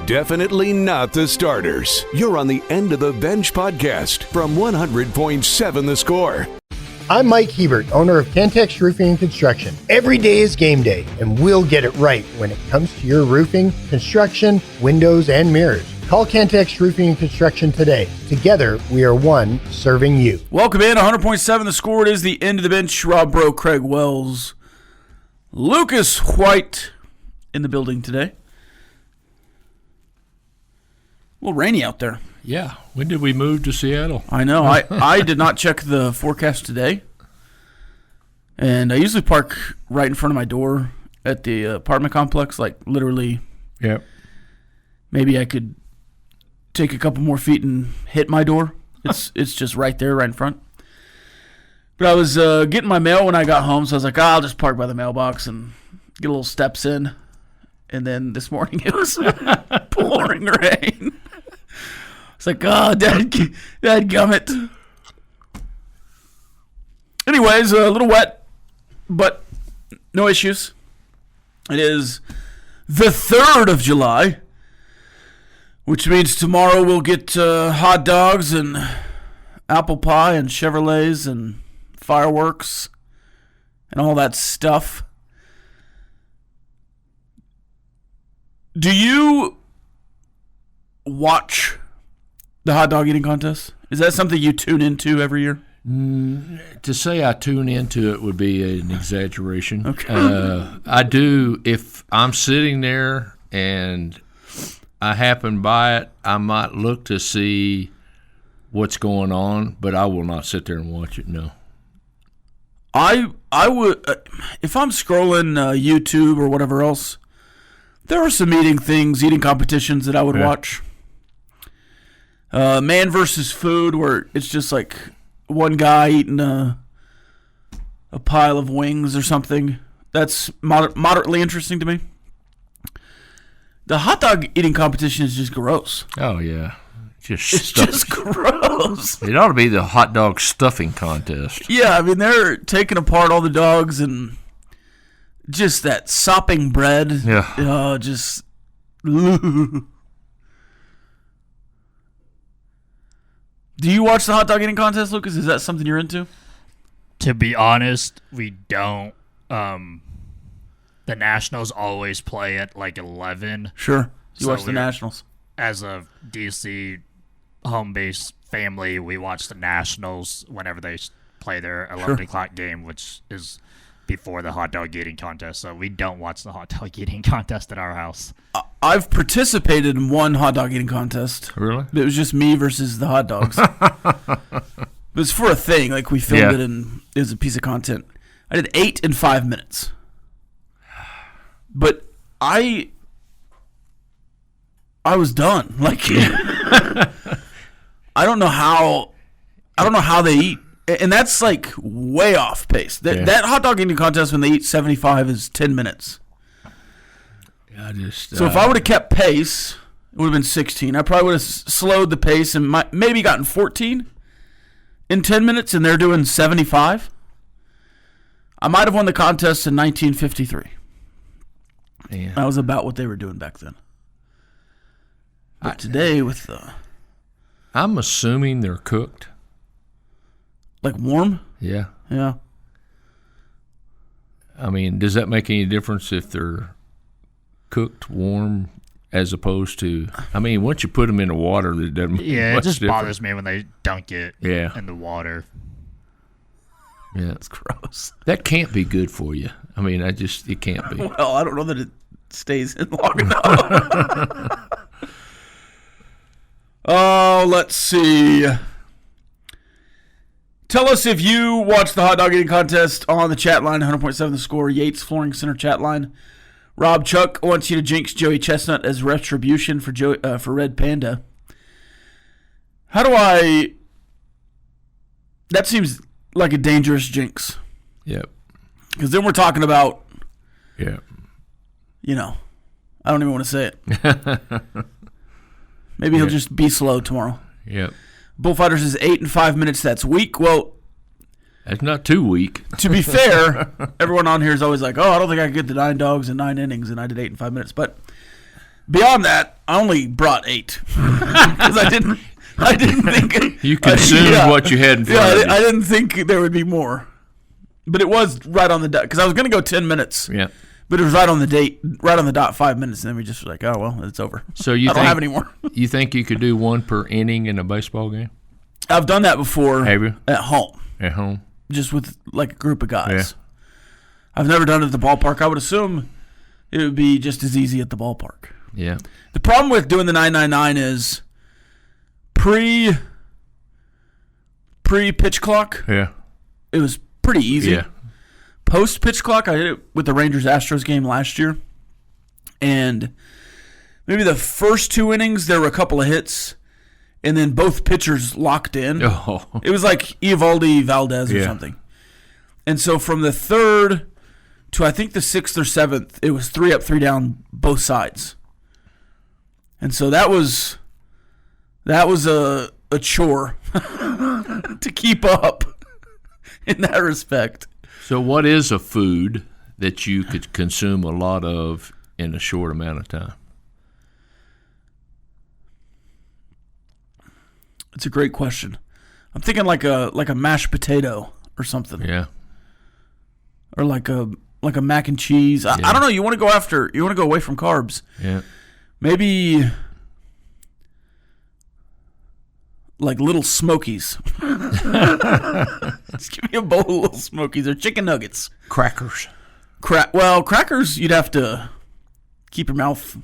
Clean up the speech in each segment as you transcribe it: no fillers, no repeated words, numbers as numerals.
Definitely not the starters. You're on the End of the Bench podcast from 100.7 The Score. I'm Mike Hebert, owner of Cantex Roofing and Construction. Every day is game day, and we'll get it right when it comes to your roofing, construction, windows, and mirrors. Call Cantex Roofing and Construction today. Together, we are one serving you. Welcome in, 100.7 The Score. It is the End of the Bench. Rob Breaux, Craig Wells, Lucas White in the building today. A little rainy out there. Yeah. When did we move to Seattle? I know. I did not check the forecast today. And I usually park right in front of my door at the apartment complex, like literally. Yep. Maybe I could take a couple more feet and hit my door. It's just right there, right in front. But I was getting my mail when I got home, so I was like, I'll just park by the mailbox and get a little steps in. And then this morning it was pouring rain. It's like, oh, dadgummit. Anyways, a little wet, but no issues. It is the 3rd of July, which means tomorrow we'll get hot dogs and apple pie and Chevrolets and fireworks and all that stuff. Do you watch the hot dog eating contest? Is that something you tune into every year? To say I tune into it would be an exaggeration. Okay. I do. If I'm sitting there and I happen by it, I might look to see what's going on, but I will not sit there and watch it, no. I would, if I'm scrolling YouTube or whatever else, there are some eating competitions that I would watch. Man versus Food, where it's just like one guy eating a pile of wings or something. That's moderately interesting to me. The hot dog eating competition is just gross. Oh, yeah. It's just gross. It ought to be the hot dog stuffing contest. Yeah, I mean, they're taking apart all the dogs and just that sopping bread. Yeah. Just... Do you watch the hot dog eating contest, Lucas? Is that something you're into? To be honest, we don't. The Nationals always play at like 11. Sure. You So watch the Nationals. As a DC home-based family, we watch the Nationals whenever they play their 11 o'clock game, which is before the hot dog eating contest. So we don't watch the hot dog eating contest at our house. I've participated in one hot dog eating contest. Really? It was just me versus the hot dogs. It was for a thing. Like, we filmed it, and it was a piece of content. I did 8 in 5 minutes. But I was done. Like, I don't know how they eat. And that's like way off pace. That hot dog eating contest, when they eat 75, is 10 minutes. So if I would have kept pace, it would have been 16. I probably would have slowed the pace and maybe gotten 14 in 10 minutes, and they're doing 75. I might have won the contest in 1953. Yeah. That was about what they were doing back then. But today with the... I'm assuming they're cooked. Like warm? Yeah. Yeah. I mean, does that make any difference if they're cooked warm as opposed to... I mean, once you put them in the water, it doesn't make Yeah, it much just difference. bothers me when they dunk it in the water. Yeah. It's gross. That can't be good for you. I mean, it can't be. Well, I don't know that it stays in long enough. Oh, let's see. Tell us if you watched the hot dog eating contest on the chat line, 100.7 The Score, Yates Flooring Center chat line. Rob Chuck wants you to jinx Joey Chestnut as retribution for Red Panda. How do I... That seems like a dangerous jinx. Yep. Because then we're talking about... Yeah. You know, I don't even want to say it. Maybe he'll just be slow tomorrow. Yep. Bullfighters is 8 in 5 minutes. That's weak. Well, that's not too weak. To be fair, everyone on here is always like, "Oh, I don't think I could get the 9 dogs in 9 innings," and I did 8 in 5 minutes. But Beyond that, I only brought 8 because I didn't think You consumed what you had in front of you. I didn't think there would be more, but it was right on the dot because I was going to go 10 minutes. Yeah. But it was right on the date, right on the dot, 5 minutes, and then we just were like, oh well, it's over. So you I don't have any more. You think you could do 1 per inning in a baseball game? I've done that before. Have you? At home, At home? just with like a group of guys. Yeah. I've never done it at the ballpark. I would assume it would be just as easy at the ballpark. Yeah. The problem with doing the 999 is pre pitch clock. Yeah. It was pretty easy. Yeah. Post pitch clock, I did it with the Rangers-Astros game last year, and maybe the first 2 innings there were a couple of hits, and then both pitchers locked in. Oh. It was like Eovaldi Valdez or Yeah. something. And so from the 3rd to I think the 6th or 7th, it was 3 up, 3 down, both sides. And so that was a chore to keep up in that respect. So what is a food that you could consume a lot of in a short amount of time? It's a great question. I'm thinking like a mashed potato or something. Yeah. Or like a mac and cheese. I don't know. You want to go away from carbs. Yeah. Maybe like Little Smokies. Just give me a bowl of Little Smokies or chicken nuggets. Crackers. Well, crackers, you'd have to keep your mouth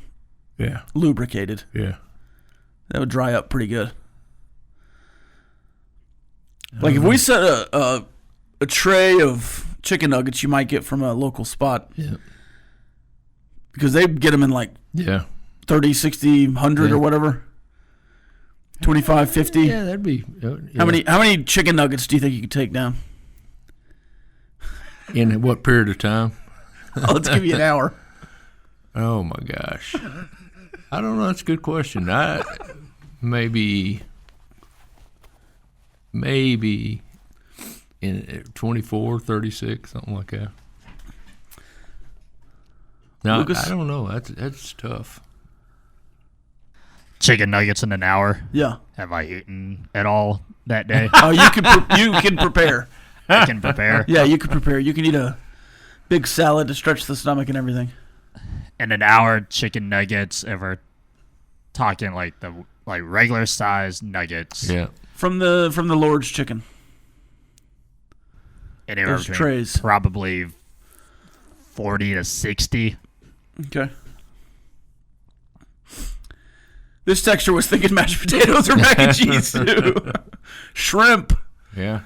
Yeah. lubricated. Yeah. That would dry up pretty good. Like if we set a tray of chicken nuggets you might get from a local spot. Yeah. Because they get them in like Yeah. 30, 60, 100 Yeah. or whatever. 25, 50. Yeah, that'd be. How many chicken nuggets do you think you could take down? In what period of time? Oh, let's give you an hour. Oh my gosh. I don't know. That's a good question. Maybe in 24, 36, something like that. No, Lucas? I don't know. That's tough. Chicken nuggets in an hour. Yeah. Have I eaten at all that day? Oh, you can prepare. I can prepare. Yeah, you can prepare. You can eat a big salad to stretch the stomach and everything. In an hour, chicken nuggets. If we're talking like regular size nuggets. Yeah. From the Lord's Chicken. Anywhere Those between trays. probably 40 to 60. Okay. This texture was thinking mashed potatoes or mac and cheese too. Shrimp. Yeah.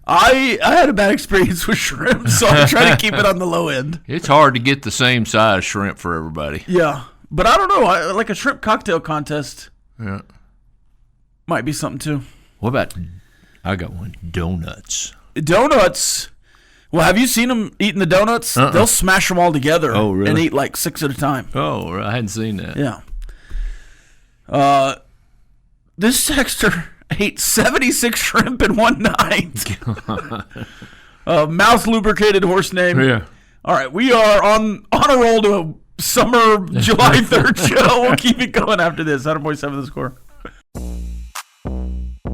I had a bad experience with shrimp, so I'm trying to keep it on the low end. It's hard to get the same size shrimp for everybody. Yeah. But I don't know. Like a shrimp cocktail contest Yeah. might be something too. What about? I got one. Donuts. Donuts. Well, have you seen them eating the donuts? They'll smash them all together Oh, really? and eat like 6 at a time. Oh, I hadn't seen that. Yeah. This texter ate 76 shrimp in one night. Mouth lubricated horse name. Yeah. All right, we are on a roll to a summer July 3rd show. We'll keep it going after this. 100.7 The Score.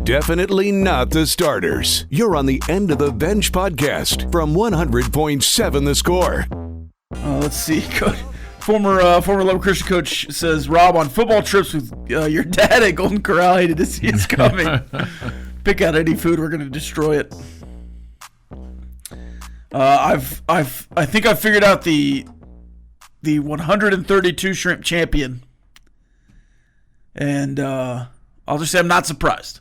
Definitely not the starters. You're on the End of the Bench podcast from 100.7 The Score. Let's see. Former Love Christian coach says, Rob, on football trips with your dad at Golden Corral, hated to see it's coming. Pick out any food, we're going to destroy it. I think I've figured out the 132 shrimp champion, and I'll just say I'm not surprised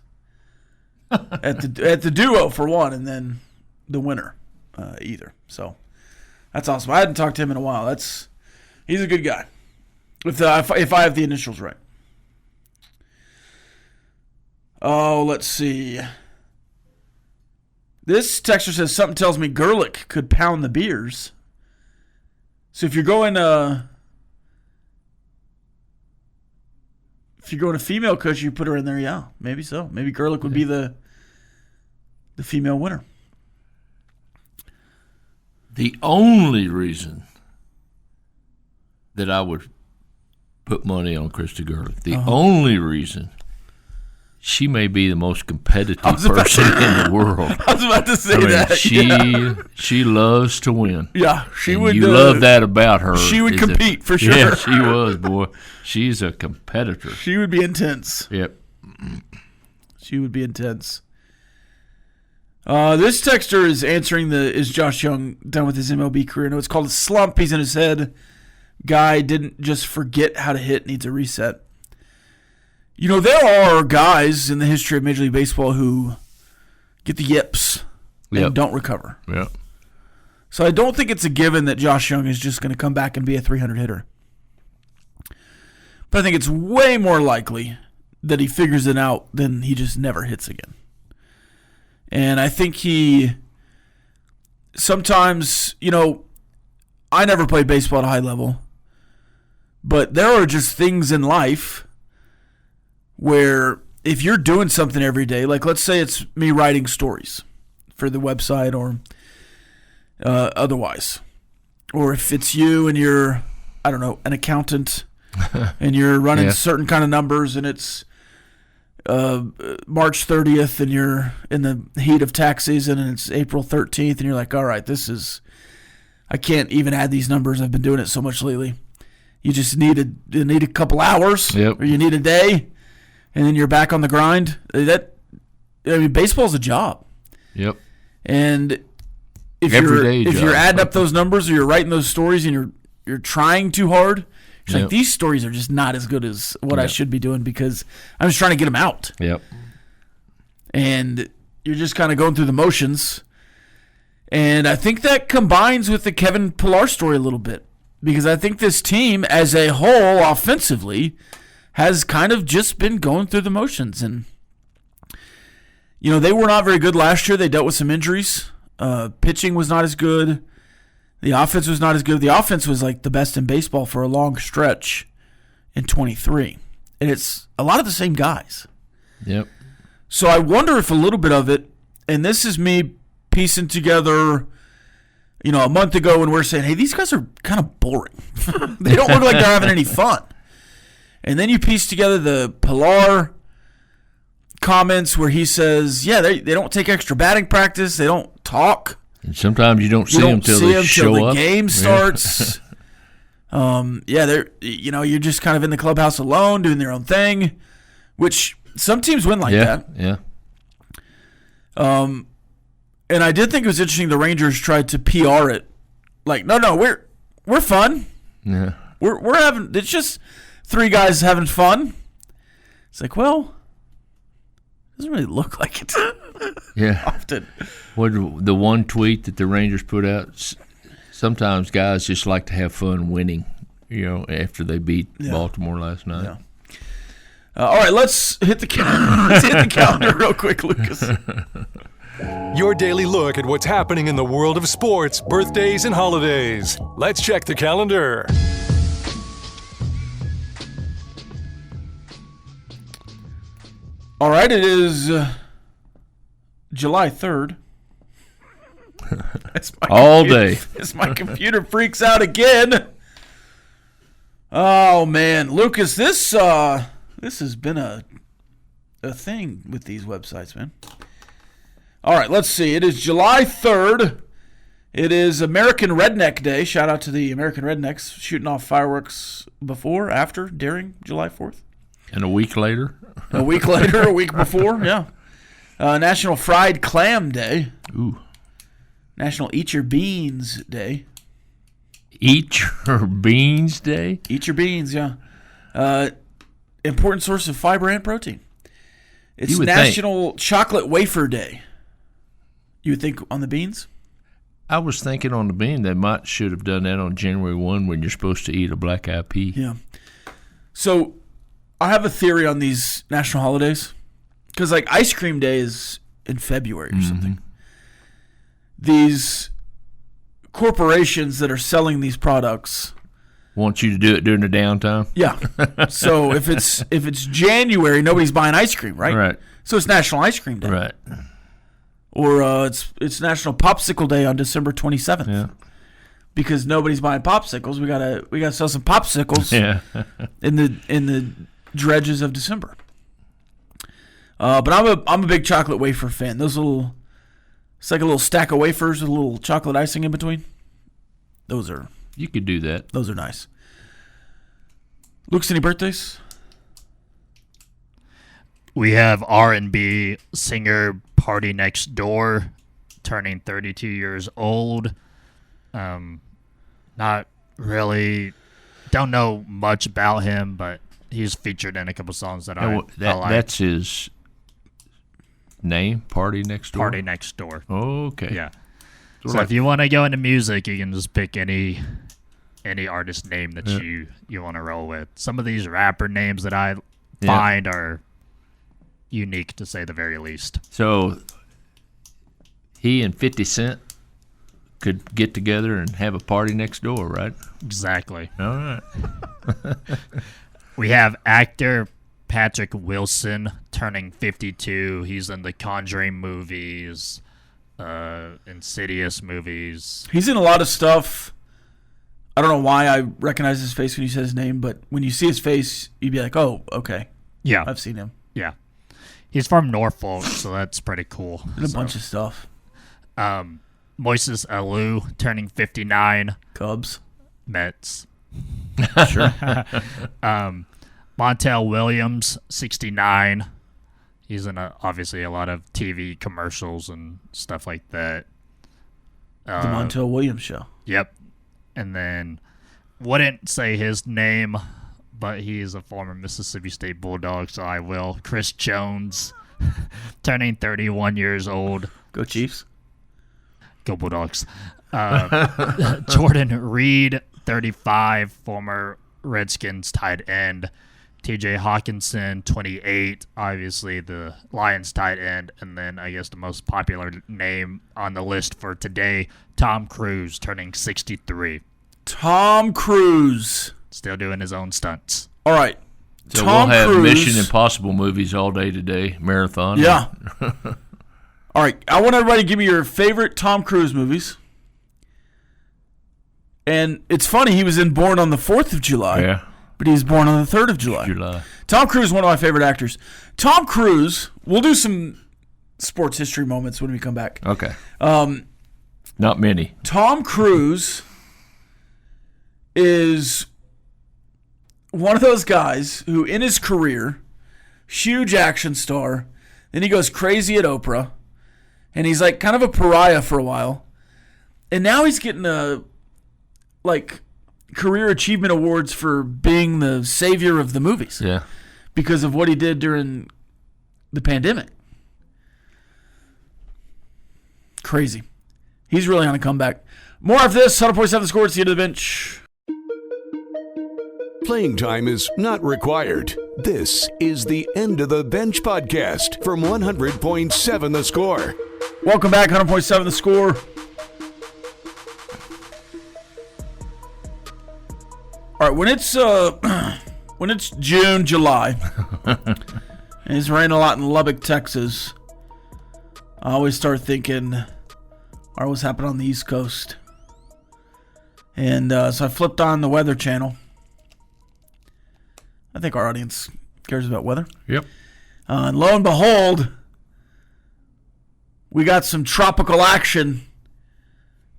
at the duo for one, and then the winner either. So that's awesome. I hadn't talked to him in a while. He's a good guy. If I have the initials right. Oh, let's see. This texter says something tells me Gerlich could pound the beers. So if you're going a female coach, you put her in there. Yeah, maybe so. Maybe Gerlich would be the female winner. The only reason that I would put money on Krista Gurley. The only reason, she may be the most competitive person in the world. I was about to say that. She loves to win. Yeah, she and would. You love that about her. She would compete for sure. Yeah, she was, boy. She's a competitor. She would be intense. Yep. She would be intense. This texter is answering is Josh Young done with his MLB career? No, it's called a slump. He's in his head. Guy didn't just forget how to hit, needs a reset. You know, there are guys in the history of Major League Baseball who get the yips and don't recover. Yep. So I don't think it's a given that Josh Young is just going to come back and be a 300 hitter. But I think it's way more likely that he figures it out than he just never hits again. And I think he sometimes, you know, I never played baseball at a high level, but there are just things in life where if you're doing something every day, like let's say it's me writing stories for the website or otherwise, or if it's you and you're, I don't know, an accountant and you're running certain kind of numbers and it's March 30th and you're in the heat of tax season and it's April 13th and you're like, all right, I can't even add these numbers. I've been doing it so much lately. You just need a couple hours or you need a day and then you're back on the grind. Baseball's a job. Yep. And if you're adding up those numbers or you're writing those stories and you're trying too hard, it's like these stories are just not as good as what I should be doing because I'm just trying to get them out. Yep. And you're just kind of going through the motions. And I think that combines with the Kevin Pillar story a little bit because I think this team as a whole offensively has kind of just been going through the motions. And, you know, they were not very good last year. They dealt with some injuries. Pitching was not as good. The offense was not as good. The offense was like the best in baseball for a long stretch in 23. And it's a lot of the same guys. Yep. So I wonder if a little bit of it, and this is me piecing together, you know, a month ago when we're saying, hey, these guys are kind of boring. They don't look like they're having any fun. And then you piece together the Pillar comments where he says, yeah, they don't take extra batting practice. They don't talk. And sometimes you don't see them until they show up. The game starts. They're, you know, you're just kind of in the clubhouse alone doing their own thing, which some teams win like that. Yeah. And I did think it was interesting the Rangers tried to PR it. Like, no, we're fun. Yeah. We're having, it's just three guys having fun. It's like, well, it doesn't really look like it. Yeah. Often. What the one tweet that the Rangers put out, sometimes guys just like to have fun winning, you know, after they beat Baltimore last night. Yeah. All right, let's hit the calendar. Let's hit the calendar real quick, Lucas. Your daily look at what's happening in the world of sports, birthdays, and holidays. Let's check the calendar. All right, it is July 3rd. All day. As my computer freaks out again. Oh, man. Lucas, this has been a thing with these websites, man. All right, let's see. It is July 3rd. It is American Redneck Day. Shout out to the American Rednecks shooting off fireworks before, after, during July 4th. And a week later? A week later, a week before, yeah. National Fried Clam Day. Ooh. National Eat Your Beans Day. Eat Your Beans Day? Eat your beans, yeah. Important source of fiber and protein. It's National Chocolate Wafer Day. You would think on the beans? I was thinking on the bean they should have done that on January 1 when you're supposed to eat a black eyed pea. Yeah. So I have a theory on these national holidays. Because like Ice Cream Day is in February or something. These corporations that are selling these products want you to do it during the downtime? Yeah. So if it's January, nobody's buying ice cream, right? Right. So it's National Ice Cream Day. Right. Or it's National Popsicle Day on December 27th. Yeah. because nobody's buying popsicles. We gotta sell some popsicles in the dredges of December. But I'm a big chocolate wafer fan. It's like a little stack of wafers with a little chocolate icing in between. You could do that. Those are nice. Luke's, any birthdays? We have R&B singer Party Next Door turning 32 years old. Not really, don't know much about him, but he's featured in a couple songs that I like. That's his name, Party Next Door? Party Next Door. Okay. Yeah. So if you want to go into music, you can just pick any artist name that you want to roll with. Some of these rapper names that I find are unique, to say the very least. So he and 50 Cent could get together and have a party next door, right? Exactly. All right. We have actor Patrick Wilson turning 52. He's in the Conjuring movies, Insidious movies. He's in a lot of stuff. I don't know why I recognize his face when you say his name, but when you see his face, you'd be like, oh, okay. Yeah. I've seen him. Yeah. He's from Norfolk, so that's pretty cool. Did a bunch of stuff. Moises Alou turning 59. Cubs. Mets. Sure. Montel Williams, 69. He's in obviously a lot of TV commercials and stuff like that. The Montel Williams Show. Yep. And then, wouldn't say his name, but he is a former Mississippi State Bulldog, so I will. Chris Jones, turning 31 years old. Go Chiefs. Go Bulldogs. Jordan Reed, 35, former Redskins tight end. TJ Hawkinson, 28, obviously the Lions tight end. And then I guess the most popular name on the list for today, Tom Cruise, turning 63. Tom Cruise. Still doing his own stunts. All right. So Tom we'll have Cruise. Mission Impossible movies all day today, marathon. Yeah. All right. I want everybody to give me your favorite Tom Cruise movies. And it's funny, he was born on the 4th of July. Yeah. But he was born on the 3rd of July. Tom Cruise is one of my favorite actors. Tom Cruise, we'll do some sports history moments when we come back. Okay. Not many. Tom Cruise is one of those guys who, in his career, huge action star, then he goes crazy at Oprah, and he's like kind of a pariah for a while, and now he's getting career achievement awards for being the savior of the movies. Yeah. Because of what he did during the pandemic. Crazy. He's really on a comeback. More of this, 100.7 The Score. It's the end of the bench. Playing time is not required. This is the End of the Bench podcast from 100.7 The Score. Welcome back, 100.7 The Score. All right, when it's June, July, and it's raining a lot in Lubbock, Texas, I always start thinking, all right, what's happening on the East Coast? And so I flipped on the Weather Channel. I think our audience cares about weather. Yep. And lo and behold, we got some tropical action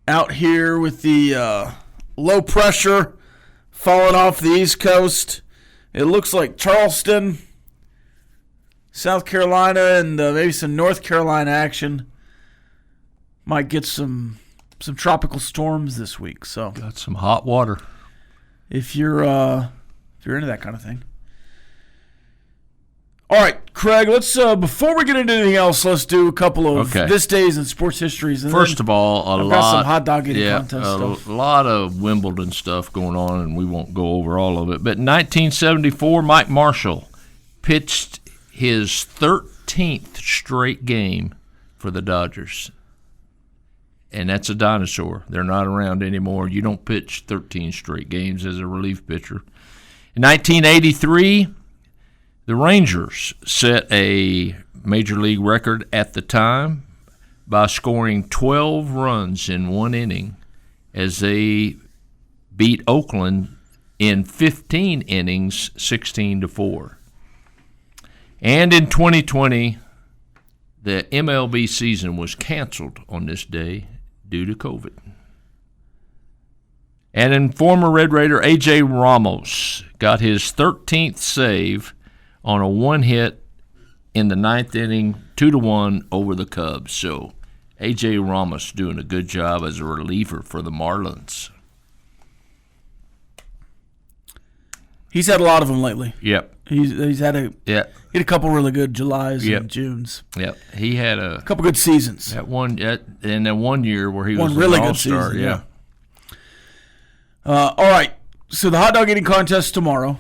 out here with the low pressure falling off the East Coast. It looks like Charleston, South Carolina, and maybe some North Carolina action might get some tropical storms this week. So Got some hot water. if you're into that kind of thing. All right, Craig, let's before we get into anything else, let's do a couple of this days in sports histories. And First of all, I've got some hot dog eating contest stuff. A lot of Wimbledon stuff going on, and we won't go over all of it. But in 1974, Mike Marshall pitched his 13th straight game for the Dodgers. And that's a dinosaur. They're not around anymore. You don't pitch 13 straight games as a relief pitcher. In 1983, the Rangers set a major league record at the time by scoring 12 runs in one inning as they beat Oakland in 15 innings, 16-4. And in 2020, the MLB season was canceled on this day due to COVID. And then former Red Raider A.J. Ramos got his 13th save on a one-hit in the ninth inning, 2-1 over the Cubs. So A.J. Ramos doing a good job as a reliever for the Marlins. He's had a lot of them lately. Yep. He's had a couple really good Julys Yep. and Junes. Yep. He had a couple good seasons. That one year where he was one really an good all-star. season. Yeah. All right. So the hot dog eating contest tomorrow.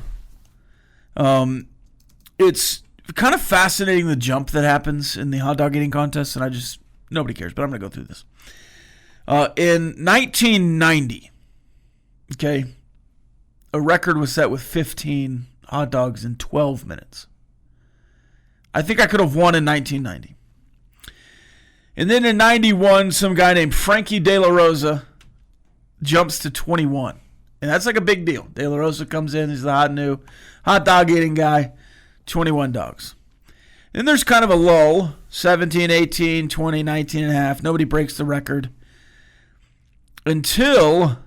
It's kind of fascinating the jump that happens in the hot dog eating contest, and nobody cares, but I'm going to go through this. In 1990, okay, a record was set with 15 hot dogs in 12 minutes. I think I could have won in 1990. And then in 91, some guy named Frankie De La Rosa jumps to 21. And that's like a big deal. De La Rosa comes in, he's the hot new hot dog eating guy, 21 dogs. Then there's kind of a lull, 17, 18, 20, 19 and a half. Nobody breaks the record until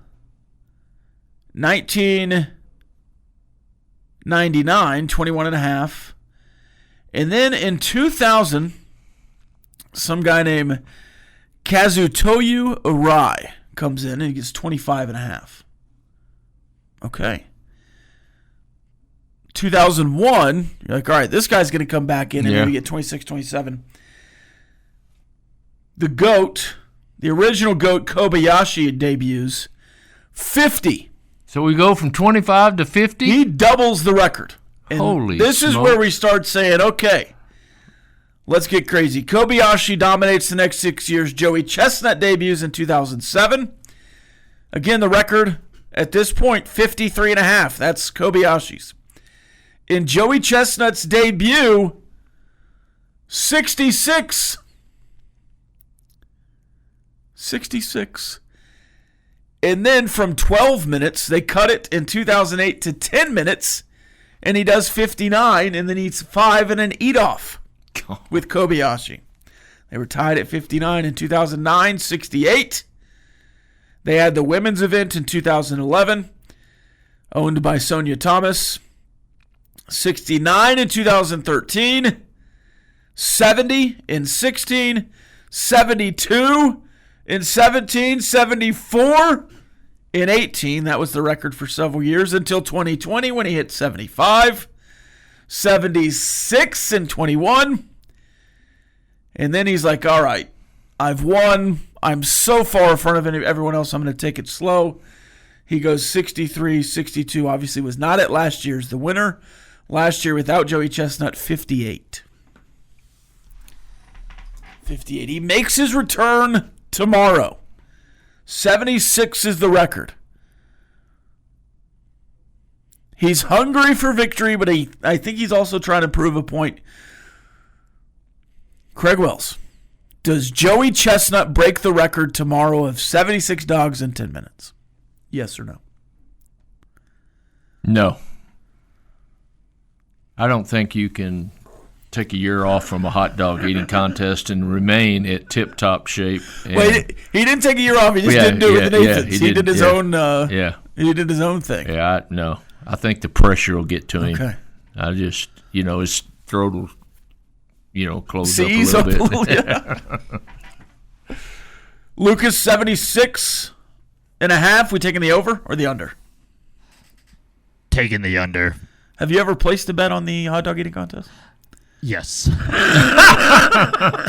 1999, 21 and a half. And then in 2000, some guy named Kazutoyu Arai comes in and he gets 25 and a half. Okay. 2001, you're like, all right, this guy's going to come back in and maybe get 26, 27. The GOAT, the original GOAT, Kobayashi debuts, 50. So we go from 25 to 50? He doubles the record. And Holy this is where we start saying, okay, let's get crazy. Kobayashi dominates the next 6 years. Joey Chestnut debuts in 2007. Again, the record at this point, 53 and a half. That's Kobayashi's. In Joey Chestnut's debut, 66. 66. And then from 12 minutes, they cut it in 2008 to 10 minutes, and he does 59, and then eats 5 and an eat-off with Kobayashi. They were tied at 59 in 2009, 68. They had the women's event in 2011, owned by Sonia Thomas. 69 in 2013, 70 in 16, 72 in 17, 74 in 18. That was the record for several years until 2020 when he hit 75, 76 in 21. And then he's like, all right, I've won. I'm so far in front of everyone else, I'm going to take it slow. He goes 63, 62. Obviously was not at last year's the winner. Last year, without Joey Chestnut, 58. 58. He makes his return tomorrow. 76 is the record. He's hungry for victory, but I think he's also trying to prove a point. Craig Wells, does Joey Chestnut break the record tomorrow of 76 dogs in 10 minutes? Yes or no? No. I don't think you can take a year off from a hot dog eating contest and remain at tip-top shape. Wait, he didn't take a year off. He just didn't do it with the Nathans. He did his own. He did his own thing. Yeah, no. I think the pressure will get to him. Okay. I just, his throat will, close up a little bit. Yeah. Lucas, 76 and a half. We taking the over or the under? Taking the under. Have you ever placed a bet on the hot dog eating contest? Yes.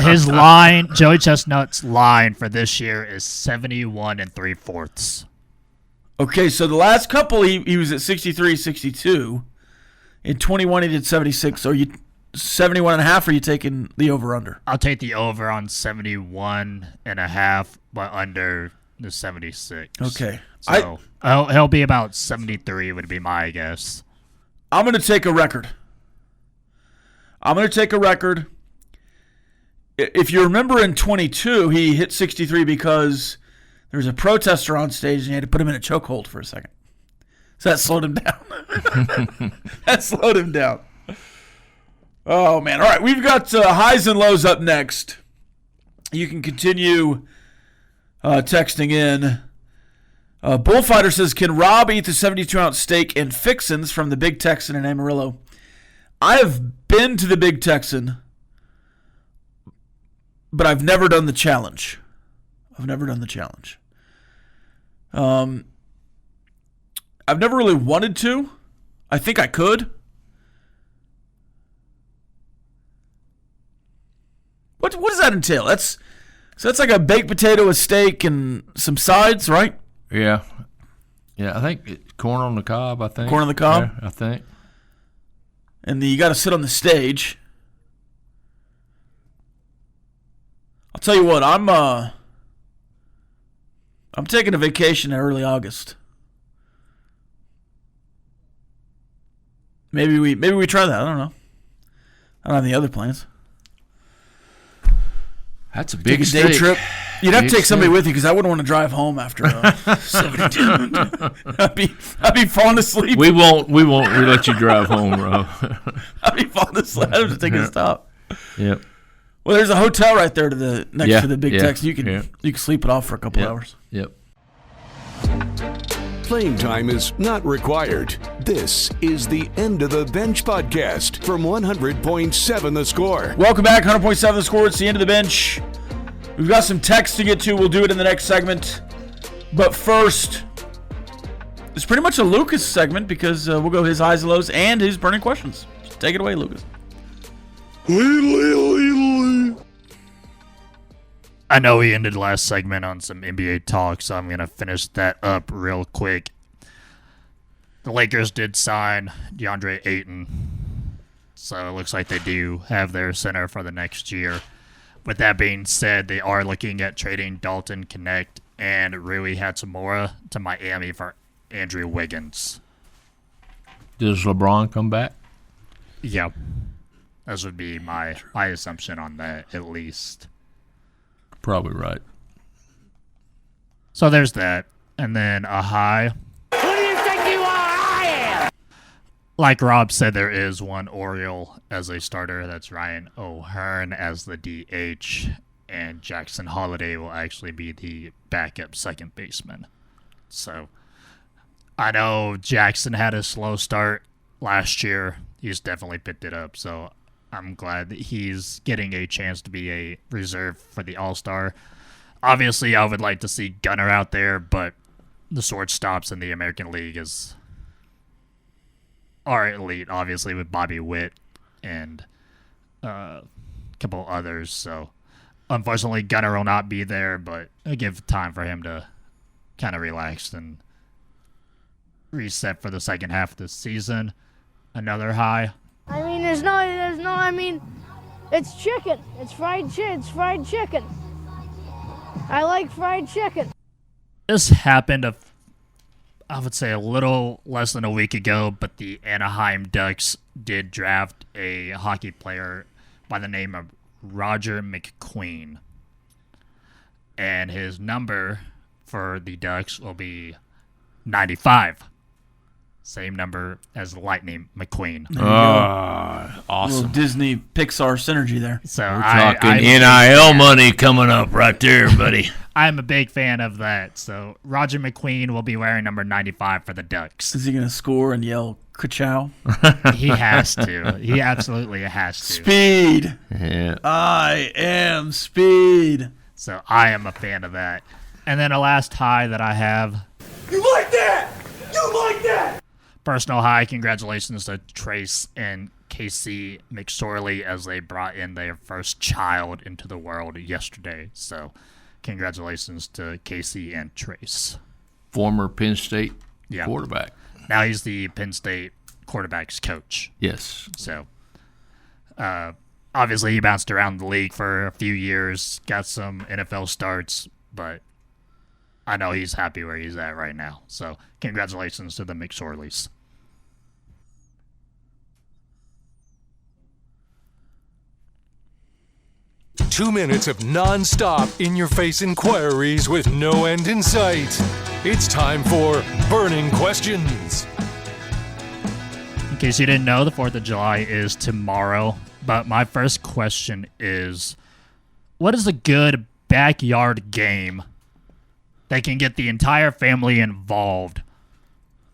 His line, Joey Chestnut's line for this year is 71 3/4. Okay, so the last couple he was at 63, 62. In 21 he did 76. So you 71 and a half, or are you taking the over under? I'll take the over on 71 and a half, but under the 76. Okay. So he'll be about 73 would be my guess. I'm going to take a record. If you remember in 22, he hit 63 because there was a protester on stage and you had to put him in a chokehold for a second. So that slowed him down. That slowed him down. Oh, man. All right, we've got highs and lows up next. You can continue texting in. Bullfighter says, can Rob eat the 72-ounce steak and fixins from the Big Texan in Amarillo? I have been to the Big Texan, but I've never done the challenge. I've never really wanted to. I think I could. What does that entail? That's like a baked potato, a steak, and some sides, right? Yeah. I think it's corn on the cob, I think. Corn on the cob? Yeah, I think. And you got to sit on the stage. I'll tell you what, I'm taking a vacation in early August. Maybe we try that. I don't know. I don't have any other plans. That's a big day trip. You'd have to take somebody with you because I wouldn't want to drive home after 72. I'd be falling asleep. We won't let you drive home, bro. I'd be falling asleep. I'd have to take a stop. Yep. Well, there's a hotel right there next to the Big Tex. You can sleep it off for a couple hours. Yep. Playing time is not required. This is the End of the Bench podcast from 100.7 The Score. Welcome back, 100.7 The Score. It's the End of the Bench. We've got some text to get to. We'll do it in the next segment. But first, it's pretty much a Lucas segment because we'll go his highs and lows and his burning questions. Take it away, Lucas. I know we ended last segment on some NBA talk, so I'm going to finish that up real quick. The Lakers did sign DeAndre Ayton, so it looks like they do have their center for the next year. With that being said, they are looking at trading Dalton Connect and Rui Hachimura to Miami for Andrew Wiggins. Does LeBron come back? Yeah. That would be my assumption on that, at least. Probably right. So there's that. And then a high. Who do you think you are? I am! Like Rob said, there is one Oriole as a starter. That's Ryan O'Hearn as the DH. And Jackson Holiday will actually be the backup second baseman. So I know Jackson had a slow start last year. He's definitely picked it up. So I'm glad that he's getting a chance to be a reserve for the All-Star. Obviously, I would like to see Gunnar out there, but the shortstops in the American League are elite, obviously, with Bobby Witt and a couple others. So, unfortunately, Gunnar will not be there, but I give time for him to kind of relax and reset for the second half of the season. Another high. I mean, it's chicken. It's fried chicken. I like fried chicken. This happened, I would say, a little less than a week ago, but the Anaheim Ducks did draft a hockey player by the name of Roger McQueen. And his number for the Ducks will be 95. Same number as Lightning McQueen. Awesome. Little Disney Pixar synergy there. So We're talking NIL money coming up right there, buddy. I'm a big fan of that. So Roger McQueen will be wearing number 95 for the Ducks. Is he going to score and yell ka-chow? He has to. He absolutely has to. Speed. Yeah. I am speed. So I am a fan of that. And then a last high that I have. You like that? You like that? Personal high, congratulations to Trace and Casey McSorley as they brought in their first child into the world yesterday. So, congratulations to Casey and Trace. Former Penn State quarterback. Now he's the Penn State quarterback's coach. Yes. So, obviously he bounced around the league for a few years, got some NFL starts, but I know he's happy where he's at right now. So, congratulations to the McSorleys. 2 minutes of non-stop in-your-face inquiries with no end in sight. It's time for Burning Questions. In case you didn't know, the 4th of July is tomorrow. But my first question is, what is a good backyard game that can get the entire family involved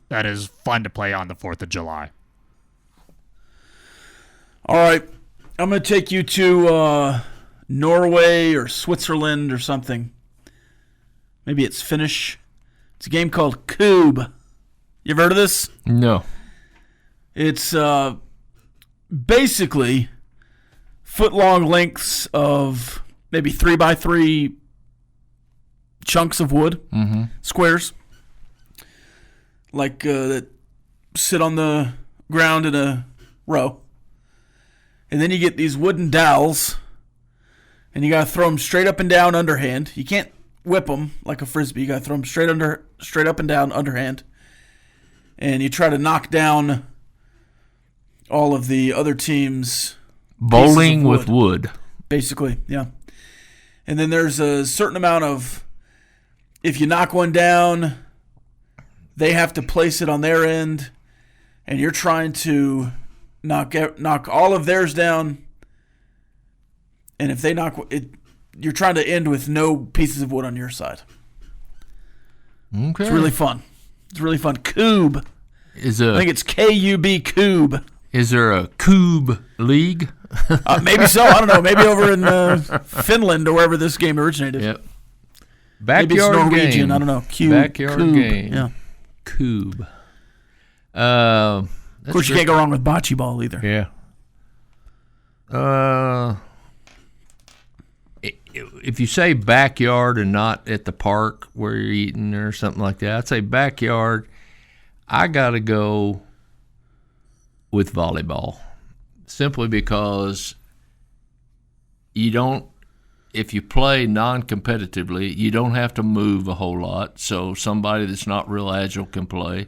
that is fun to play on the 4th of July? All right. I'm going to take you to Norway or Switzerland or something. Maybe it's Finnish. It's a game called Cube. You ever heard of this? No. It's basically foot-long lengths of maybe 3x3 chunks of wood, squares, like that sit on the ground in a row. And then you get these wooden dowels, and you got to throw them straight up and down underhand. You can't whip them like a frisbee. You got to throw them straight up and down underhand. And you try to knock down all of the other team's bowling with wood. Basically, yeah. And then there's a certain amount of, if you knock one down, they have to place it on their end, and you're trying to knock all of theirs down, and if they knock it, you're trying to end with no pieces of wood on your side. Okay. It's really fun. It's really fun. Cube. I think it's K-U-B, Cube. Is there a Cube League? Maybe so. I don't know. Maybe over in Finland or wherever this game originated. Yep. Maybe it's Norwegian. Game. I don't know. Backyard Cube. game. Yeah. Cube. Of course, you can't go wrong with bocce ball either. Yeah. If you say backyard and not at the park where you're eating or something like that, I'd say backyard. I got to go with volleyball, simply because if you play non-competitively, you don't have to move a whole lot, so somebody that's not real agile can play.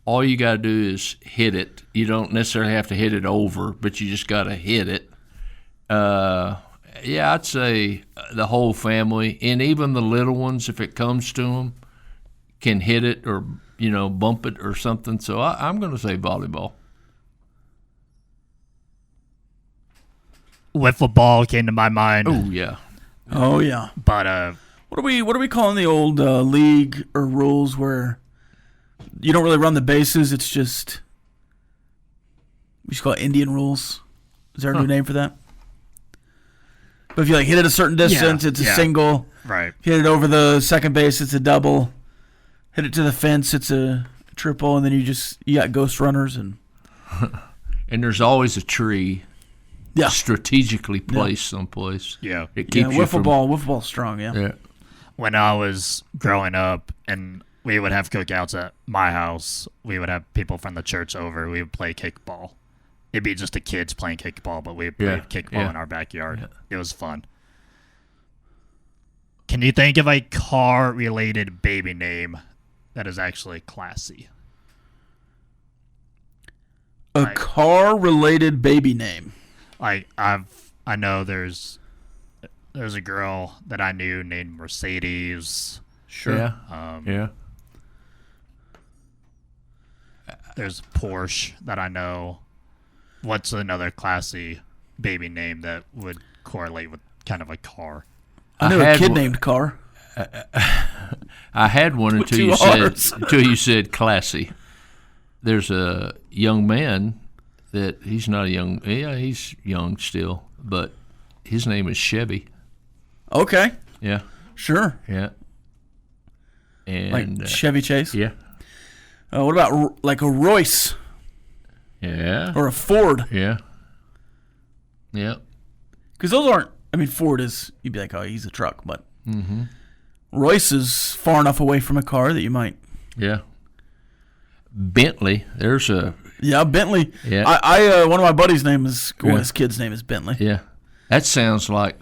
All you got to do is hit it. You don't necessarily have to hit it over, but you just got to hit it. Yeah, I'd say the whole family, and even the little ones, if it comes to them, can hit it or, bump it or something. So I'm going to say volleyball. Wiffle ball came to my mind. Oh, yeah. Oh, yeah. But what are we calling the old league or rules where you don't really run the bases? It's just, we should call it Indian rules. Is there a new name for that? But if you hit it a certain distance, it's a single. Right. Hit it over the second base, it's a double. Hit it to the fence, it's a triple, and then you got ghost runners and there's always a tree. Yeah. Strategically placed someplace. Yeah. It keeps you wiffle ball's strong, Yeah. When I was growing up and we would have cookouts at my house, we would have people from the church over. We would play kickball. It'd be just the kids playing kickball, but we would play kickball in our backyard. Yeah. It was fun. Can you think of a car-related baby name that is actually classy? A car-related baby name. I know there's a girl that I knew named Mercedes. Sure. Yeah. Yeah. There's Porsche that I know. What's another classy baby name that would correlate with kind of a car? I knew a kid named Car. I had one until you said classy. There's a young man that he's not a young. Yeah, he's young still, but his name is Chevy. Okay. Yeah. Sure. Yeah. And like Chevy Chase. Yeah. What about like a Royce? Yeah. Or a Ford? Yeah. Yeah. Because those aren't. I mean, Ford is. You'd be like, oh, he's a truck, but Royce is far enough away from a car that you might. Yeah. Bentley. There's a. Yeah, Bentley. Yeah. I one of my buddies' name is his kid's name is Bentley. Yeah. That sounds like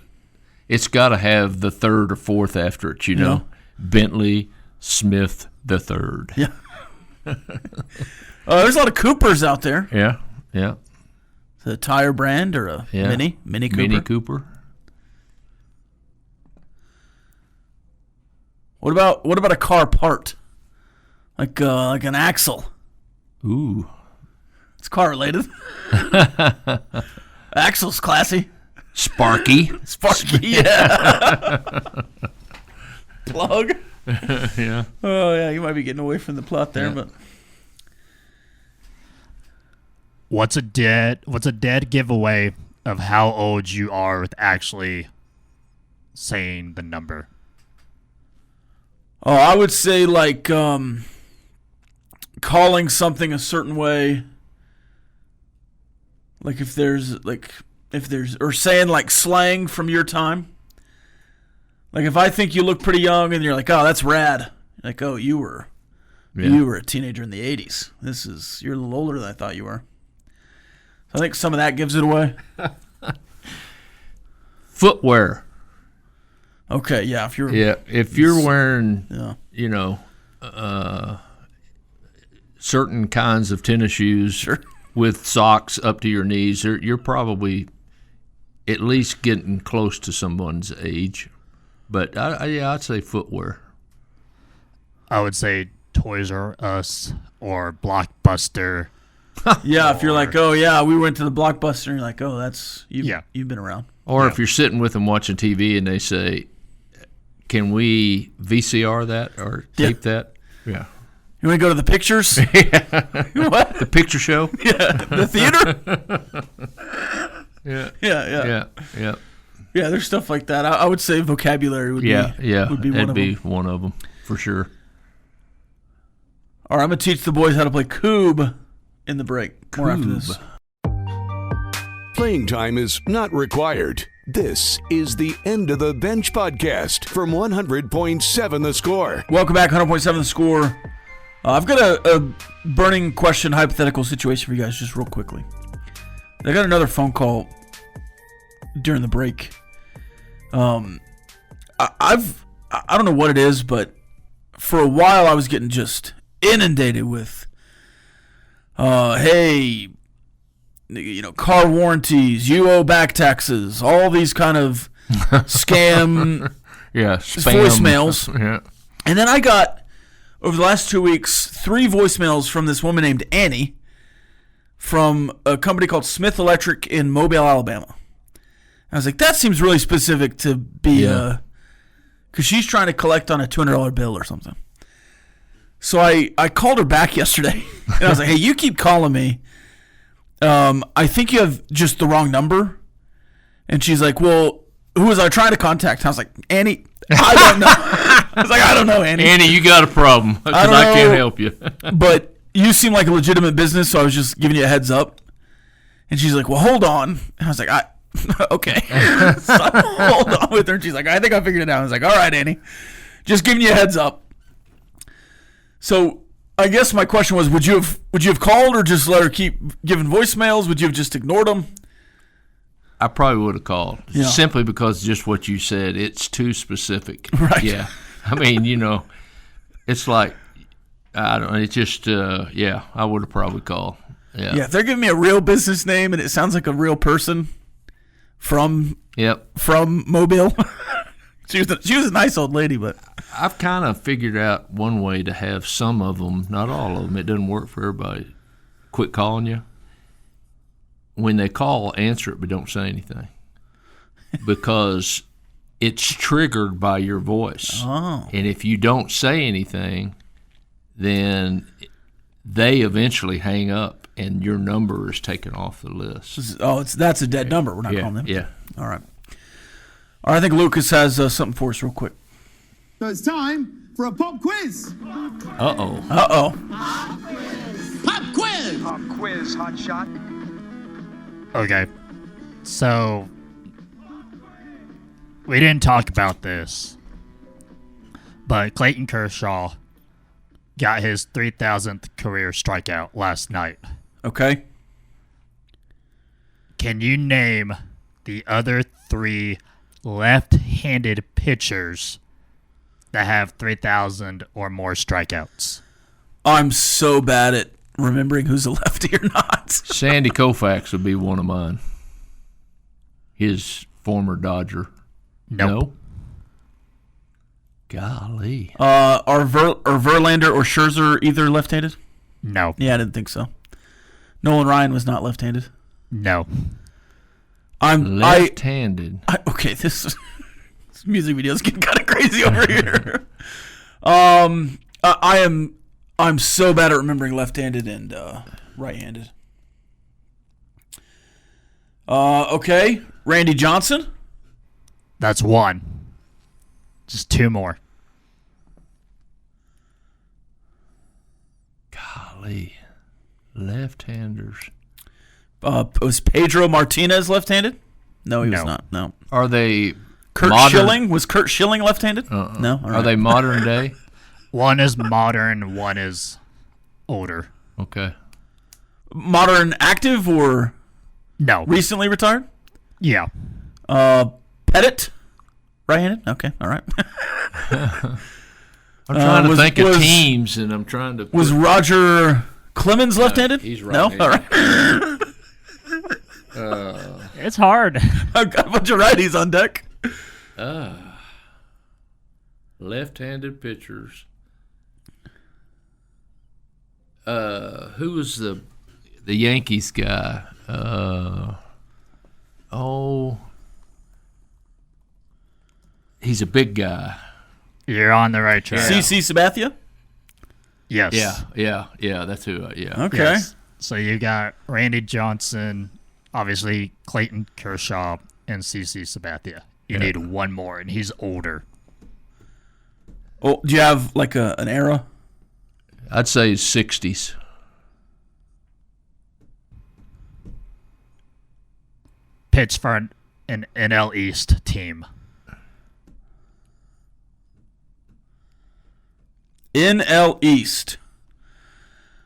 it's got to have the third or fourth after it. Yeah. Bentley Smith the third. Yeah. There's a lot of Coopers out there. Yeah. Yeah. Is it a tire brand or a Mini Cooper? Mini Cooper. What about a car part? Like an axle. Ooh. It's car related. Axle's classy. Sparky. Sparky, yeah. Plug. Yeah. Oh yeah, you might be getting away from the plot there, but What's a dead giveaway of how old you are with actually saying the number? oh, I would say like calling something a certain way. Like if there's or saying like slang from your time. Like if I think you look pretty young and you're like, oh, that's rad. Like, oh, you were a teenager in the 80s. You're a little older than I thought you were. So I think some of that gives it away. Footwear. Okay, yeah. If you're wearing, Yeah. certain kinds of tennis shoes Sure. with socks up to your knees, you're probably at least getting close to someone's age. But I'd say footwear. I would say Toys R Us or Blockbuster. Yeah, if you're like, oh yeah, we went to the Blockbuster, and you're like, oh, you've been around. Or if you're sitting with them watching TV and they say, "Can we VCR that or tape that?" Yeah. You want to go to the pictures? What? The picture show? Yeah, the theater? Yeah. Yeah. Yeah, there's stuff like that. I would say vocabulary would be one of them for sure. All right, I'm going to teach the boys how to play Coob in the break. More after this. Playing time is not required. This is the End of the Bench podcast from 100.7 The Score. Welcome back, 100.7 The Score. I've got a burning question, hypothetical situation for you guys just real quickly. I got another phone call during the break. I don't know what it is, but for a while I was getting just inundated with, hey, car warranties, you owe back taxes, all these kind of scam voicemails. Yeah. And then I got, over the last 2 weeks, 3 voicemails from this woman named Annie from a company called Smith Electric in Mobile, Alabama. I was like, that seems really specific to be, because she's trying to collect on a $200 bill or something. So I called her back yesterday, and I was like, hey, you keep calling me. I think you have just the wrong number. And she's like, well, who was I trying to contact? I was like, Annie, I don't know. I was like, I don't know, Annie. Annie, you got a problem because I can't help you. But you seem like a legitimate business, so I was just giving you a heads up. And she's like, well, hold on. And I was like, okay. So I hold on with her, and she's like, I think I figured it out. I was like, all right, Annie, just giving you a heads up. So I guess my question was, would you have called or just let her keep giving voicemails? Would you have just ignored them? I probably would have called, Yeah. simply because just what you said, it's too specific. Right. Yeah. I mean, it's like, I don't know, it's just, I would have probably called. Yeah. Yeah, if they're giving me a real business name and it sounds like a real person from Mobile. She was a nice old lady, but I've kind of figured out one way to have some of them, not all of them. It doesn't work for everybody. Quit calling you. When they call, answer it, but don't say anything, because it's triggered by your voice. Oh. And if you don't say anything, then they eventually hang up, and your number is taken off the list. That's a dead number. We're not calling them. Yeah. All right. All right, I think Lucas has something for us real quick. So it's time for a pop quiz. Uh-oh. Pop quiz. Pop quiz, hot shot. Okay, so we didn't talk about this, but Clayton Kershaw got his 3,000th career strikeout last night. Okay. Can you name the other 3 left-handed pitchers that have 3,000 or more strikeouts? I'm so bad at remembering who's a lefty or not. Sandy Koufax would be one of mine. His former Dodger. Nope. Golly. Are Verlander or Scherzer either left-handed? No. Yeah, I didn't think so. Nolan Ryan was not left-handed. No. I'm left-handed. Okay, this music video is getting kind of crazy over here. I'm so bad at remembering left-handed and right-handed. Okay, Randy Johnson. That's one. Just two more. Golly. Left-handers. Was Pedro Martinez left-handed? No, he was not. No. Are they Kurt modern? Schilling? Was Kurt Schilling left-handed? No. All Are right. they modern day? One is modern, one is older. Okay. Modern active or No. recently retired? Yeah. Pettit? Right-handed? Okay, all right. I'm trying to think of teams, and I'm trying to. Was Roger Clemens left-handed? He's No? right-handed. All right. It's hard. I've got a bunch of righties on deck. Left-handed pitchers. Who was the Yankees guy? He's a big guy. You're on the right track. CC Sabathia? Yes. Yeah. That's who. Yeah. Okay. Yes. So you got Randy Johnson, obviously Clayton Kershaw, and CC Sabathia. You need one more, and he's older. Oh, do you have like an era? I'd say 60s. Pitched for an NL East team. NL East.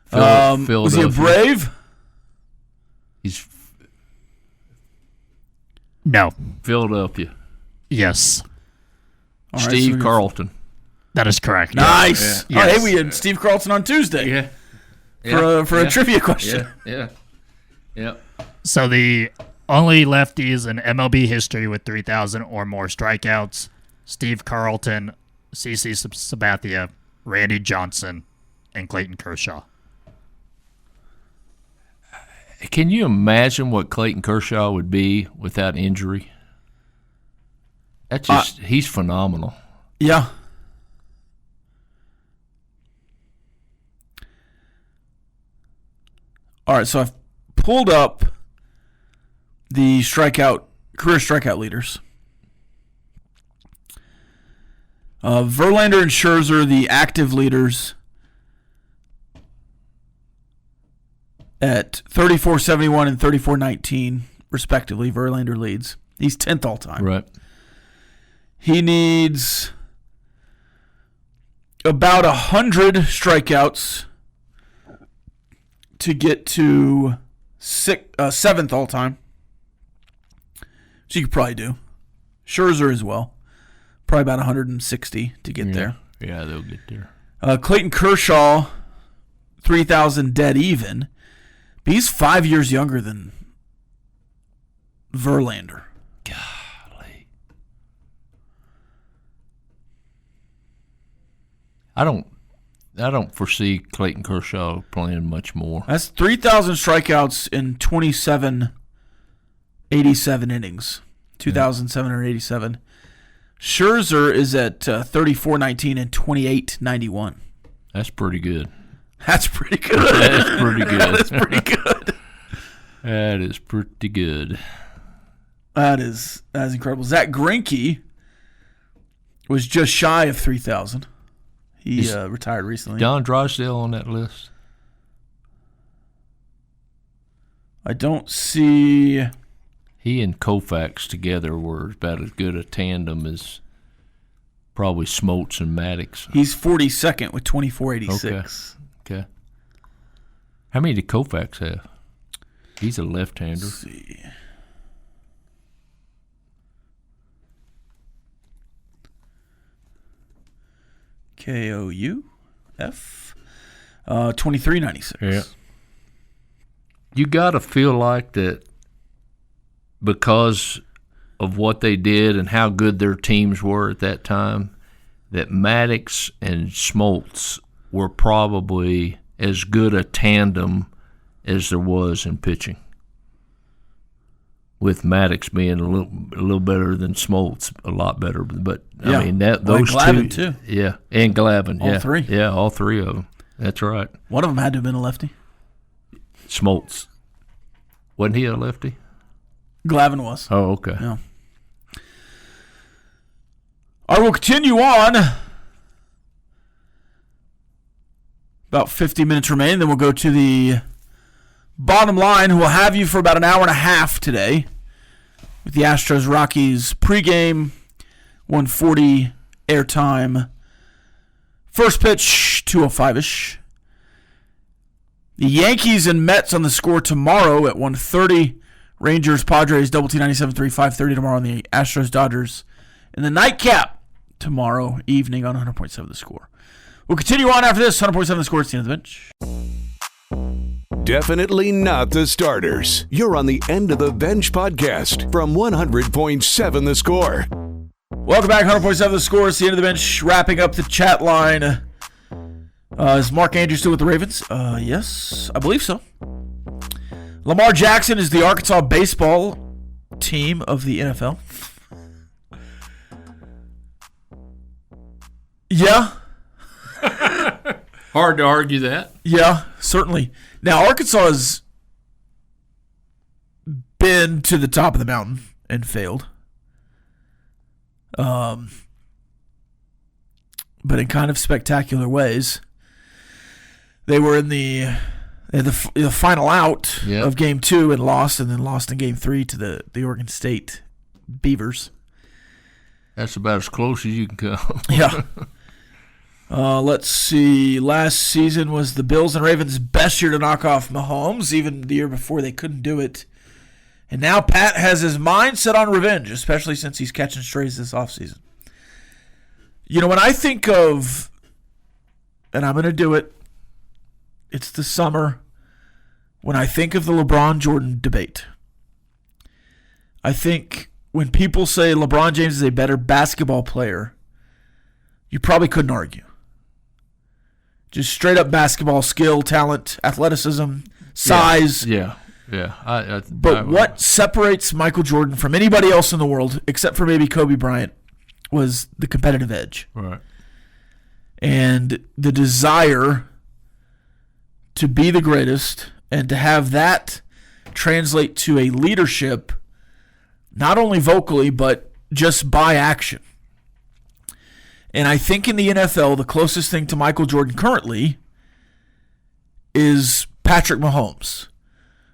Philadelphia. Was he a Brave? He's No. Philadelphia. Yes. All right, Steve so Carlton. That is correct. Nice. Yeah. Oh, hey, Yes. we had Steve Carlton on Tuesday Yeah. for a trivia question. Yeah. So the only lefties in MLB history with 3,000 or more strikeouts: Steve Carlton, CC Sabathia, Randy Johnson, and Clayton Kershaw. Can you imagine what Clayton Kershaw would be without injury? That's just he's phenomenal. Yeah. All right, so I've pulled up the career strikeout leaders. Verlander and Scherzer, the active leaders, at 34.71 and 34.19, respectively. Verlander leads. He's 10th all time. Right. He needs about 100 strikeouts to get to 7th all time. So you could probably do. Scherzer as well. Probably about 160 to get there. Yeah, they'll get there. Clayton Kershaw, 3,000 dead even. But he's 5 years younger than Verlander. Golly. I don't foresee Clayton Kershaw playing much more. That's 3,000 strikeouts in 2,787 innings. 2,787. Scherzer is at 34.19 and 28.91. That's pretty good. That's pretty good. That's pretty good. That is pretty good. That is pretty good. That is incredible. Zach Greinke was just shy of 3,000. He retired recently. Don Drysdale on that list? I don't see. He and Koufax together were about as good a tandem as probably Smoltz and Maddox. He's 42nd with 24.86. Okay. How many did Koufax have? He's a left-hander. Let's see. Kouf 23.96. Yeah. You got to feel like that because of what they did and how good their teams were at that time, that Maddox and Smoltz were probably as good a tandem as there was in pitching, with Maddox being a little better than Smoltz, a lot better. But Yeah. I mean those Glavine, two, too. yeah, and Glavine, All three. yeah, all three of them. That's right. One of them had to have been a lefty. Smoltz, wasn't he a lefty? Glavine was. Oh, okay. Yeah. I will continue on. About 50 minutes remain, then we'll go to the bottom line, who will have you for about an hour and a half today with the Astros-Rockies pregame, 1:40 airtime. First pitch, 2:05-ish. The Yankees and Mets on the score tomorrow at 1:30. Rangers, Padres, Double T 97.3, 5:30 tomorrow on the Astros, Dodgers. And the nightcap tomorrow evening on 100.7 The Score. We'll continue on after this. 100.7 The Score. It's the end of the bench. Definitely not the starters. You're on the End of the Bench podcast from 100.7 The Score. Welcome back, 100.7 The Score. It's the end of the bench. Wrapping up the chat line. Is Mark Andrews still with the Ravens? Yes, I believe so. Lamar Jackson is the Arkansas baseball team of the NFL. Yeah. Hard to argue that. Yeah, certainly. Now, Arkansas has been to the top of the mountain and failed. But in kind of spectacular ways. They were in the final out of Game 2 and lost in Game 3 to the Oregon State Beavers. That's about as close as you can come. Yeah. Let's see. Last season was the Bills and Ravens' best year to knock off Mahomes. Even the year before, they couldn't do it. And now Pat has his mind set on revenge, especially since he's catching strays this offseason. You know, when I think of, and I'm going to do it, it's the summer, when I think of the LeBron-Jordan debate, I think when people say LeBron James is a better basketball player, you probably couldn't argue. Just straight up basketball skill, talent, athleticism, size. Yeah. But what separates Michael Jordan from anybody else in the world, except for maybe Kobe Bryant, was the competitive edge. Right. And the desire to be the greatest and to have that translate to a leadership, not only vocally, but just by action. And I think in the NFL, the closest thing to Michael Jordan currently is Patrick Mahomes,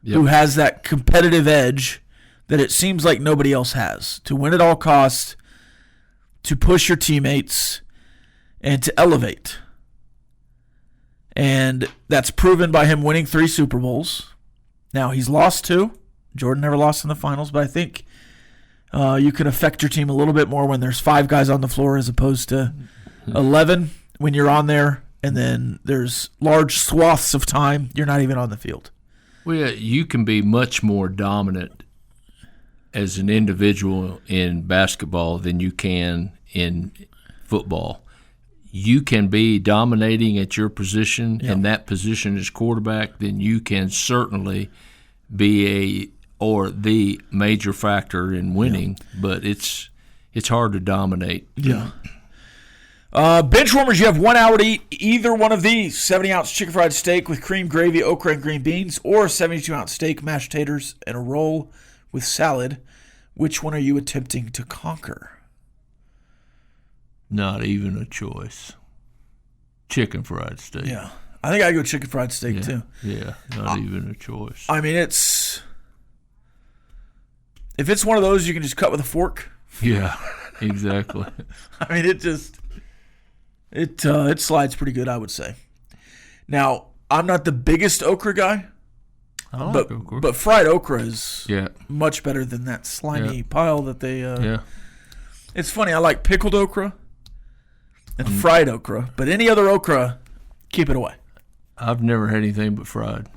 who has that competitive edge that it seems like nobody else has, to win at all costs, to push your teammates, and to elevate. And that's proven by him winning 3 Super Bowls. Now, he's lost 2. Jordan never lost in the finals, but I think you can affect your team a little bit more when there's 5 guys on the floor as opposed to 11 when you're on there, and then there's large swaths of time you're not even on the field. Well, yeah, you can be much more dominant as an individual in basketball than you can in football. You can be dominating at your position, and that position is quarterback, then you can certainly be the major factor in winning, but it's hard to dominate. Yeah. Benchwarmers, you have 1 hour to eat either one of these: 70-ounce chicken fried steak with cream gravy, okra, and green beans, or 72-ounce steak, mashed taters, and a roll with salad. Which one are you attempting to conquer? Not even a choice. Chicken fried steak. Yeah. I think I'd go chicken fried steak, too. Yeah, not even a choice. I mean, if it's one of those you can just cut with a fork. Yeah, exactly. I mean, it slides pretty good, I would say. Now, I'm not the biggest okra guy, I like okra. but fried okra is much better than that slimy pile that they. It's funny. I like pickled okra and fried okra, but any other okra, keep it away. I've never had anything but fried.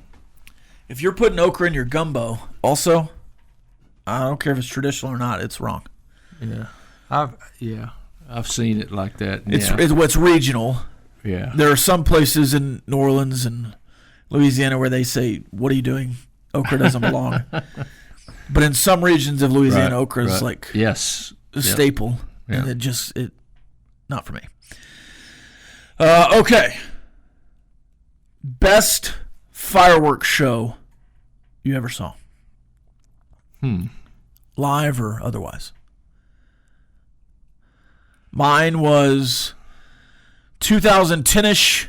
If you're putting okra in your gumbo, also, I don't care if it's traditional or not, it's wrong. Yeah. I've seen it like that. It's what's regional. Yeah. There are some places in New Orleans and Louisiana where they say, "What are you doing? Okra doesn't belong." But in some regions of Louisiana, okra is like a staple, and it not for me. Okay. Best fireworks show you ever saw? Live or otherwise? Mine was 2010-ish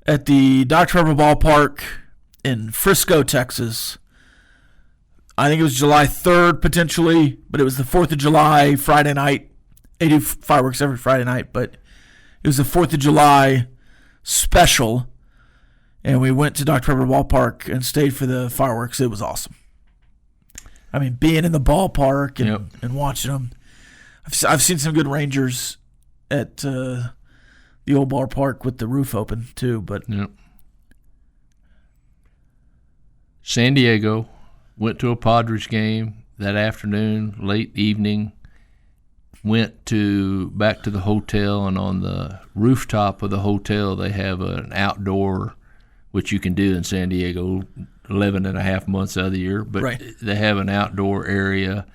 at the Dr. Pepper Ballpark in Frisco, Texas. I think it was July 3rd, potentially, but it was the 4th of July, Friday night. They do fireworks every Friday night, but it was the 4th of July special, and we went to Dr. Pepper Ballpark and stayed for the fireworks. It was awesome. I mean, being in the ballpark and watching them. I've seen some good Rangers at the old ballpark with the roof open, too. But San Diego, went to a Padres game that afternoon, late evening. Went back to the hotel, and on the rooftop of the hotel they have an outdoor, which you can do in San Diego 11 and a half months out of the year, but they have an outdoor area,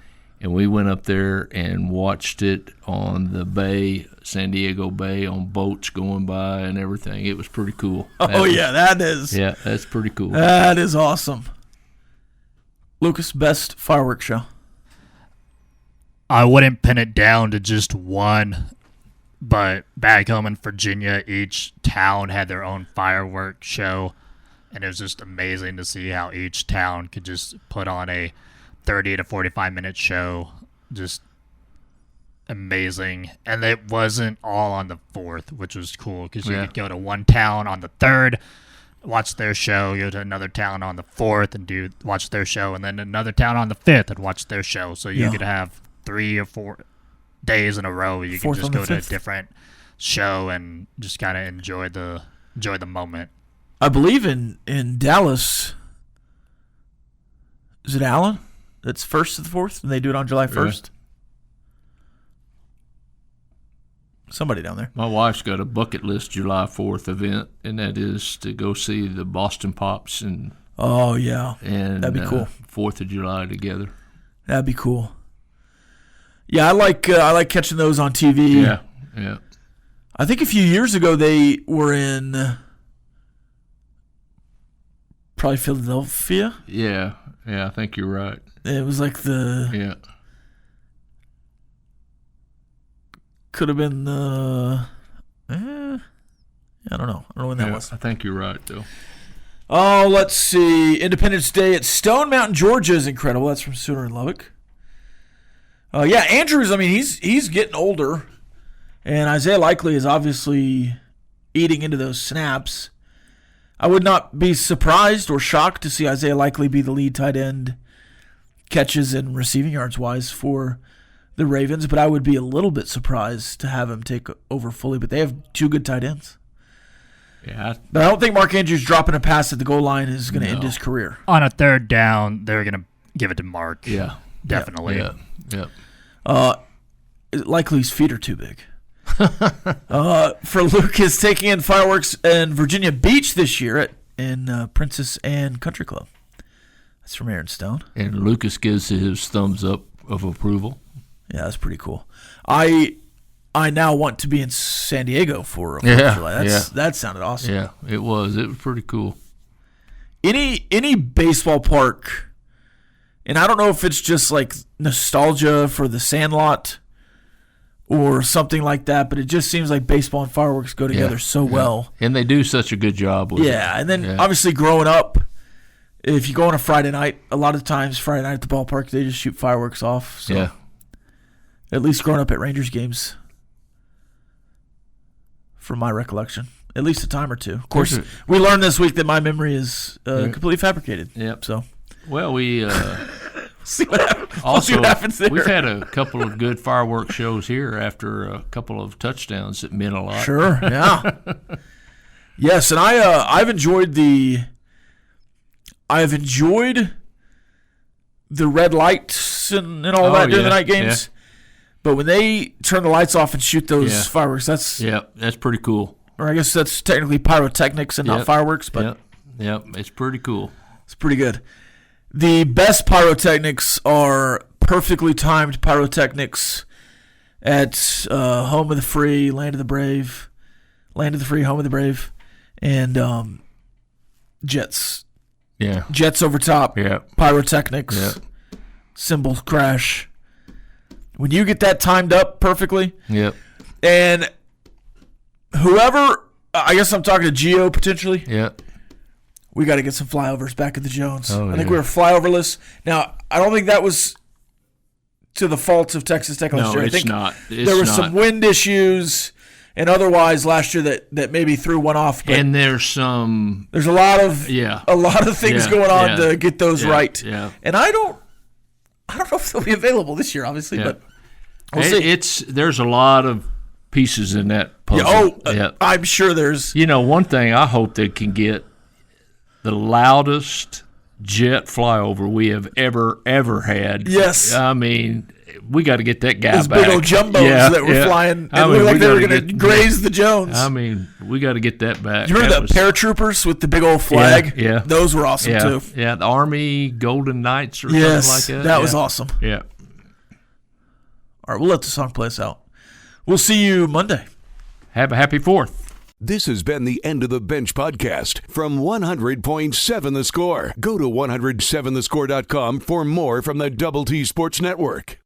and we went up there and watched it on the bay, San Diego Bay, on boats going by and everything. It was pretty cool. That is. Yeah, that's pretty cool. That is awesome. Lucas, best fireworks show? I wouldn't pin it down to just one, but back home in Virginia, each town had their own fireworks show, and it was just amazing to see how each town could just put on a 30 to 45-minute show. Just amazing. And it wasn't all on the 4th, which was cool, because you could go to one town on the 3rd, watch their show, go to another town on the 4th and watch their show, and then another town on the 5th and watch their show. So you could have 3 or 4 days in a row. You can just go to a different show and just kind of enjoy the moment. I believe in Dallas, is it Allen? That's 1st to the 4th, and they do it on July 1st. Somebody down there. My wife's got a bucket list July 4th event, and that is to go see the Boston Pops and that'd be cool. 4th of July together. That'd be cool. Yeah, I like catching those on TV. Yeah. I think a few years ago they were in probably Philadelphia. Yeah, I think you're right. It was like could have been I don't know. I don't know when that was. I think you're right, though. Oh, let's see. Independence Day at Stone Mountain, Georgia is incredible. That's from Sooner and Lubbock. Andrews, I mean, he's getting older, and Isaiah Likely is obviously eating into those snaps. I would not be surprised or shocked to see Isaiah Likely be the lead tight end catches and receiving yards wise for the Ravens, but I would be a little bit surprised to have him take over fully. But they have 2 good tight ends. Yeah, but I don't think Mark Andrews dropping a pass at the goal line is going to end his career. On a 3rd down, they're going to give it to Mark. Yeah, definitely. Yeah. Likely's feet are too big. For Lucas, taking in fireworks in Virginia Beach this year in Princess Anne Country Club. That's from Aaron Stone. And Lucas gives his thumbs up of approval. Yeah, that's pretty cool. I now want to be in San Diego for 4th of July. That sounded awesome. Yeah, it was. It was pretty cool. Any baseball park, and I don't know if it's just like nostalgia for the Sandlot or something like that, but it just seems like baseball and fireworks go together so well. And they do such a good job with it. And then obviously growing up, if you go on a Friday night, a lot of times Friday night at the ballpark, they just shoot fireworks off. So at least growing up at Rangers games, from my recollection, at least a time or two. Of course, we learned this week that my memory is completely fabricated. Yep. So, well, we see what happens. Also, see what happens there. We've had a couple of good fireworks shows here after a couple of touchdowns that meant a lot. Sure. Yeah. Yes, and I've enjoyed the red lights and all that during the night games. But when they turn the lights off and shoot those fireworks, that's pretty cool. Or I guess that's technically pyrotechnics and not fireworks, but it's pretty cool. It's pretty good. The best pyrotechnics are perfectly timed pyrotechnics at Home of the Free, Land of the Brave, Land of the Free, Home of the Brave, and jets. Yeah. Jets over top. Yeah. Pyrotechnics. Yeah. Cymbals crash. When you get that timed up perfectly. Yep. And whoever, I guess I'm talking to Gio potentially. Yeah. We got to get some flyovers back at the Jones. Oh, I think we were flyoverless. Now, I don't think that was to the fault of Texas Tech last year. No, it's I think not. There were some wind issues and otherwise last year that maybe threw one off. But and there's a lot of things going on to get those right. Yeah. And I don't know if they'll be available this year, obviously, but we'll see. There's a lot of pieces in that puzzle. I'm sure there's. One thing I hope they can get the loudest jet flyover we have ever had. Yes. I mean, we got to get that guy Those back. big old jumbos that were flying. It looked like they were going to graze the Jones. I mean, we got to get that back. You remember the paratroopers with the big old flag? Yeah. Those were awesome, too. Yeah, the Army Golden Knights or something like that. That was awesome. Yeah. All right, we'll let the song play us out. We'll see you Monday. Have a happy 4th. This has been the End of the Bench podcast from 100.7 The Score. Go to 107thescore.com for more from the Double T Sports Network.